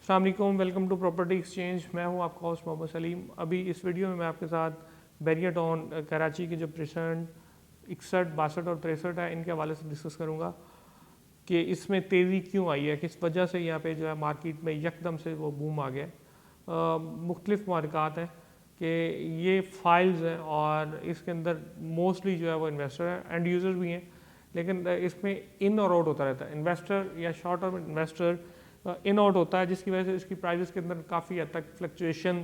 अस्सलाम वालेकुम, welcome to property exchange. मैं हूं आपका होस्ट मोहम्मद सलीम। अभी इस वीडियो में मैं आपके साथ बैरियटॉन कराची के जो प्रेसेंट 61, 62 और 63 है, इनके हवाले से डिस्कस करूंगा कि इसमें तेज़ी क्यों आई है, किस वजह से यहाँ पे जो है मार्केट में यकदम से वो बूम आ गया। मुख्तलिफ मार्कात हैं कि ये फाइल्स हैं और इसके अंदर मोस्टली जो है वो इन्वेस्टर हैं, एंड यूज़र भी हैं, लेकिन इसमें इन और आउट होता रहता है। इन्वेस्टर या short term investor in out होता है, जिसकी वजह से इसकी प्राइसेस के अंदर काफ़ी हद तक फ्लक्चुएशन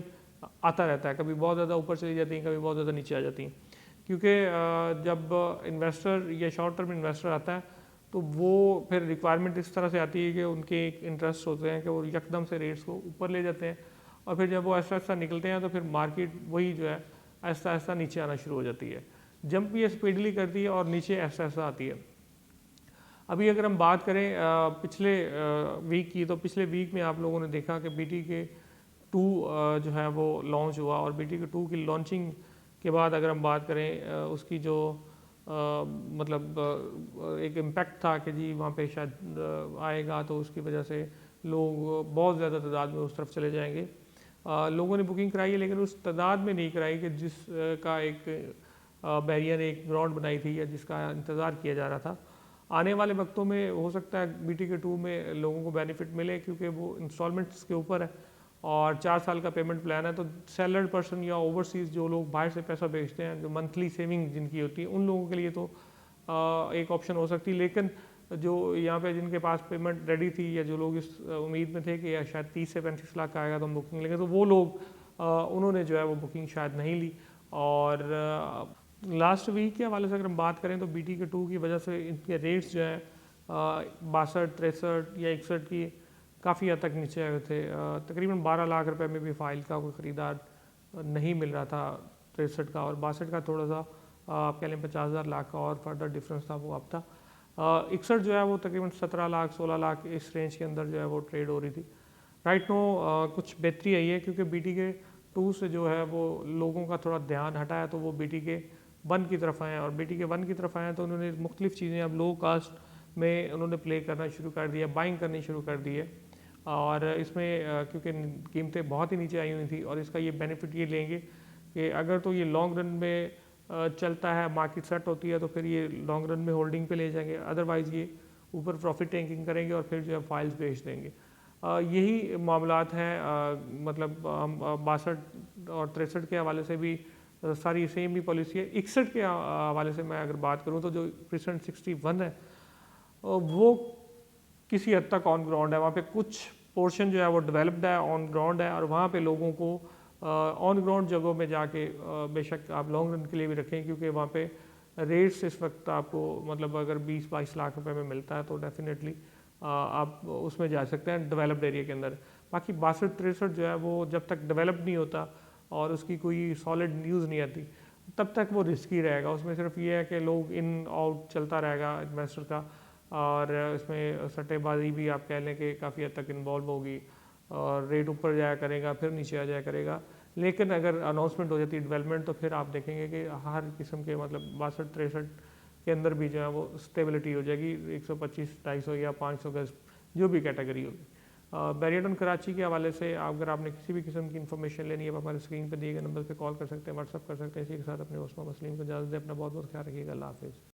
आता रहता है। कभी बहुत ज़्यादा ऊपर चली जाती हैं, कभी बहुत ज़्यादा नीचे आ जाती हैं, क्योंकि जब इन्वेस्टर या शॉर्ट टर्म इन्वेस्टर आता है तो वो फिर रिक्वायरमेंट इस तरह से आती है कि उनके एक इंटरेस्ट होते हैं कि वो यकदम से रेट्स को ऊपर ले जाते हैं, और फिर जब वो ऐसा ऐसा निकलते हैं तो फिर मार्केट वही जो है ऐसा ऐसा नीचे आना शुरू हो जाती है। जंप ये स्पीडली करती है और नीचे ऐसा ऐसा आती है। अभी अगर हम बात करें पिछले वीक की, तो पिछले वीक में आप लोगों ने देखा कि BTK 2 जो है वो लॉन्च हुआ, और BTK 2 की लॉन्चिंग के बाद अगर हम बात करें उसकी जो मतलब एक इम्पैक्ट था कि जी वहाँ पे शायद आएगा, तो उसकी वजह से लोग बहुत ज़्यादा तादाद में उस तरफ चले जाएंगे। लोगों ने बुकिंग कराई है, लेकिन उस तादाद में नहीं कराई कि जिस का एक बैरियर ने एक ग्राउंड बनाई थी या जिसका इंतज़ार किया जा रहा था। आने वाले वक्तों में हो सकता है BTK 2 में लोगों को बेनिफिट मिले, क्योंकि वो इंस्टॉलमेंट्स के ऊपर है और 4 साल का पेमेंट प्लान है। तो सैलर्ड पर्सन या ओवरसीज़ जो लोग बाहर से पैसा भेजते हैं, जो मंथली सेविंग जिनकी होती है, उन लोगों के लिए तो एक ऑप्शन हो सकती है। लेकिन जो यहाँ पे जिनके पास पेमेंट रेडी थी, या जो लोग इस उम्मीद में थे कि या शायद 30 से 35 लाख का आएगा तो हम बुकिंग लेंगे, तो वो लोग उन्होंने जो है वो बुकिंग शायद नहीं ली। और लास्ट वीक के हवाले से अगर हम बात करें तो BTK 2 की वजह से इनके रेट्स जो हैं 62, 63 या 61 की काफ़ी हद तक नीचे आए हुए थे। तकरीबन 12 लाख रुपए में भी फाइल का कोई ख़रीदार नहीं मिल रहा था 63 का, और 62 का थोड़ा सा आप कह लें 50,000 लाख का और फर्दर डिफरेंस था, वो अब था। 61 जो है वो तकरीबन 17 लाख 16 लाख इस रेंज के अंदर जो है वो ट्रेड हो रही थी। राइट नो कुछ बेहतरी आई है, क्योंकि BTK 2 से जो है वो लोगों का थोड़ा ध्यान हटाया, तो वो BTK 1 की तरफ आए, और BTK 1 की तरफ आए तो उन्होंने मुख्तलिफ चीज़ें अब लो कास्ट में उन्होंने प्ले करना शुरू कर दिया, बाइंग करनी शुरू कर दी है। और इसमें क्योंकि कीमतें बहुत ही नीचे आई हुई थी, और इसका ये बेनिफिट ये लेंगे कि अगर तो ये लॉन्ग रन में चलता है, मार्केट सेट होती है, तो फिर ये लॉन्ग रन में होल्डिंग पे ले जाएंगे, अदरवाइज़ ये ऊपर प्रॉफिट टेकिंग करेंगे और फिर जो है फाइल्स बेच देंगे। यही मामलात हैं। मतलब हम 62 और 63 के हवाले से भी सारी सेम ही पॉलिसी है। 61 के हवाले से मैं अगर बात करूं तो जो प्रेसेंट 61 है वो किसी हद तक ऑन ग्राउंड है। वहाँ पे कुछ पोर्शन जो है वो डेवलप्ड है, ऑन ग्राउंड है, और वहाँ पे लोगों को ऑन ग्राउंड जगहों में जाके बेशक आप लॉन्ग रन के लिए भी रखें, क्योंकि वहाँ पे रेट्स इस वक्त आपको मतलब अगर 20-22 लाख रुपए में मिलता है तो डेफिनेटली आप उसमें जा सकते हैं डेवलप्ड एरिया के अंदर। बाकी 62-63 जो है वो जब तक डेवलप नहीं होता और उसकी कोई सॉलिड न्यूज़ नहीं आती, तब तक वो रिस्की रहेगा। उसमें सिर्फ ये है कि लोग इन आउट चलता रहेगा इन्वेस्टर का, और इसमें सट्टेबाजी भी आप कह लें कि काफ़ी हद तक इन्वॉल्व होगी, और रेट ऊपर जाया करेगा फिर नीचे आ जाया करेगा। लेकिन अगर अनाउंसमेंट हो जाती है डेवलपमेंट, तो फिर आप देखेंगे कि हर किस्म के मतलब 62-63 के अंदर भी जो है वो स्टेबिलिटी हो जाएगी। 125, 250 या 500 गज जो भी कैटेगरी होगी। बैरियटॉन कराची के हवाले से अगर आपने किसी भी किस्म की इन्फॉर्मेशन लेनी है, आप हमारे स्क्रीन पर दिए गए नंबर पर कॉल कर सकते हैं, व्हाट्सअप कर सकते हैं। इसी के साथ अपने उस्मान मसलिम को इजाज़त दें। अपना बहुत बहुत ख्याल रखिएगा। अल्लाह हाफिज़।